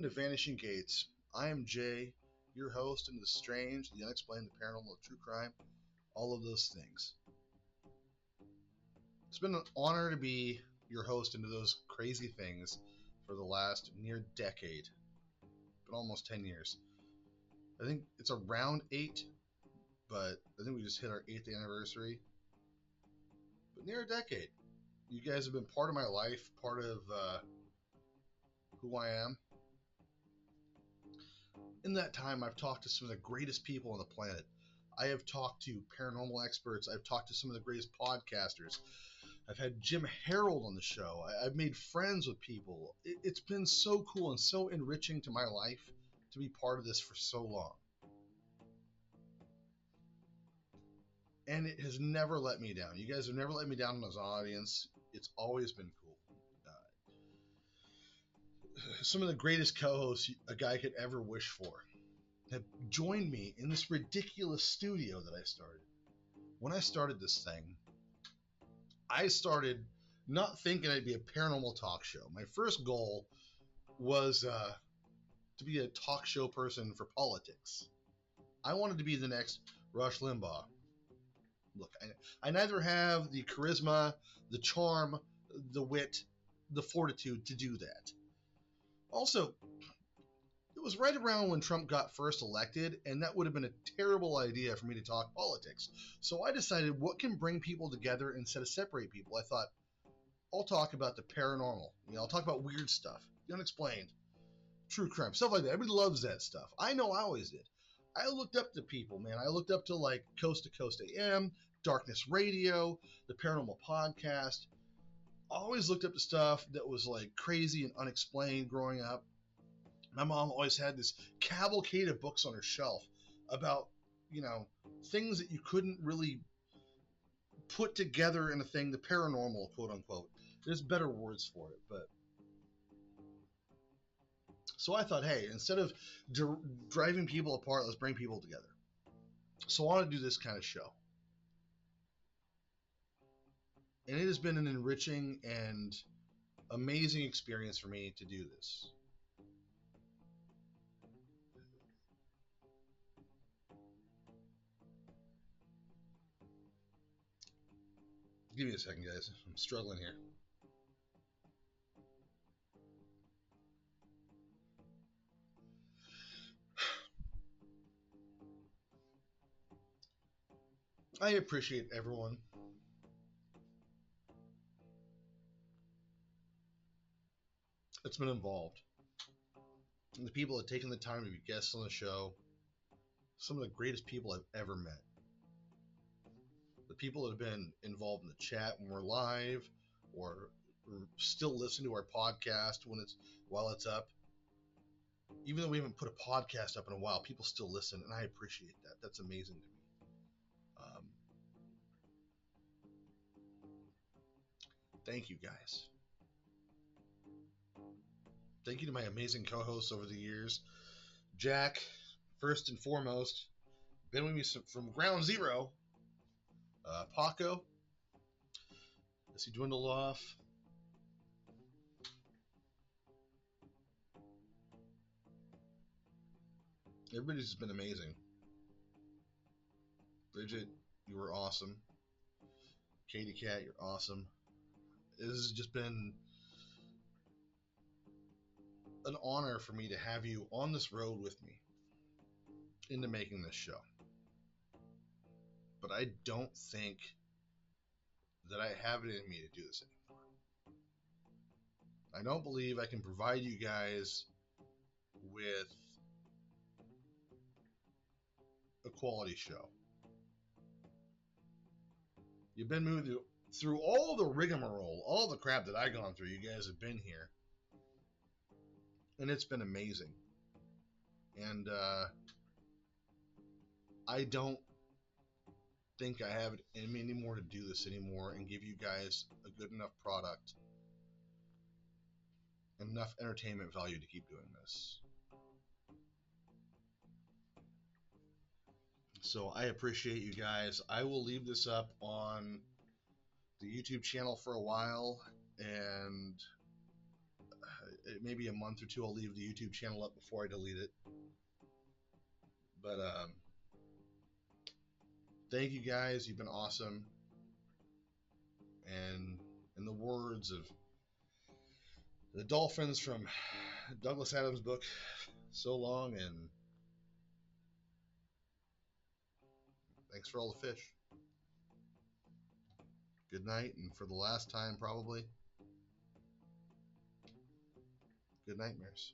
To Vanishing Gates. I am Jay, your host into the strange, the unexplained, the paranormal, the true crime, all of those things. It's been an honor to be your host into those crazy things for the last near decade. Been almost 10 years. I think it's around 8, but I think we just hit our 8th anniversary. But near a decade. You guys have been part of my life, part of who I am. In that time, I've talked to some of the greatest people on the planet. I have talked to paranormal experts. I've talked to some of the greatest podcasters. I've had Jim Harold on the show. I've made friends with people. It's been so cool and so enriching to my life to be part of this for so long. And it has never let me down. You guys have never let me down as an audience. It's always been cool. Some of the greatest co-hosts a guy could ever wish for have joined me in this ridiculous studio that I started. When I started this thing, I started not thinking I'd be a paranormal talk show. My first goal was to be a talk show person for politics. I wanted to be the next Rush Limbaugh. Look, I neither have the charisma, the charm, the wit, the fortitude to do that. Also, it was right around when Trump got first elected, and that would have been a terrible idea for me to talk politics. So I decided what can bring people together instead of separate people. I thought, I'll talk about the paranormal. I'll talk about weird stuff, the unexplained, true crime, stuff like that. Everybody loves that stuff. I know I always did. I looked up to people, man. I looked up to like Coast to Coast AM, Darkness Radio, the Paranormal Podcast. I always looked up to stuff that was like crazy and unexplained growing up. My mom always had this cavalcade of books on her shelf about, things that you couldn't really put together in a thing, the paranormal, quote unquote. There's better words for it, but. So I thought, hey, instead of driving people apart, let's bring people together. So I want to do this kind of show. And it has been an enriching and amazing experience for me to do this. Give me a second, guys. I'm struggling here. I appreciate everyone that's been involved. And the people that have taken the time to be guests on the show. Some of the greatest people I've ever met. The people that have been involved in the chat when we're live, or still listen to our podcast while it's up. Even though we haven't put a podcast up in a while, people still listen, and I appreciate that. That's amazing to me. Thank you, guys. Thank you to my amazing co-hosts over the years. Jack, first and foremost, been with me from ground zero. Paco, as he dwindled off. Everybody's been amazing. Bridget, you were awesome. Katie Cat, you're awesome. This has just been an honor for me to have you on this road with me into making this show. But I don't think that I have it in me to do this anymore. I don't believe I can provide you guys with a quality show. You've been moving through all the rigmarole, all the crap that I've gone through. You guys have been here. And it's been amazing. And I don't think I have it in me anymore to do this anymore and give you guys a good enough product, enough entertainment value to keep doing this. So I appreciate you guys. I will leave this up on the YouTube channel for a while, and maybe a month or two, I'll leave the YouTube channel up before I delete it. But thank you guys. You've been awesome. And in the words of the dolphins from Douglas Adams' book, so long, and thanks for all the fish. Good night, and for the last time, probably, good nightmares.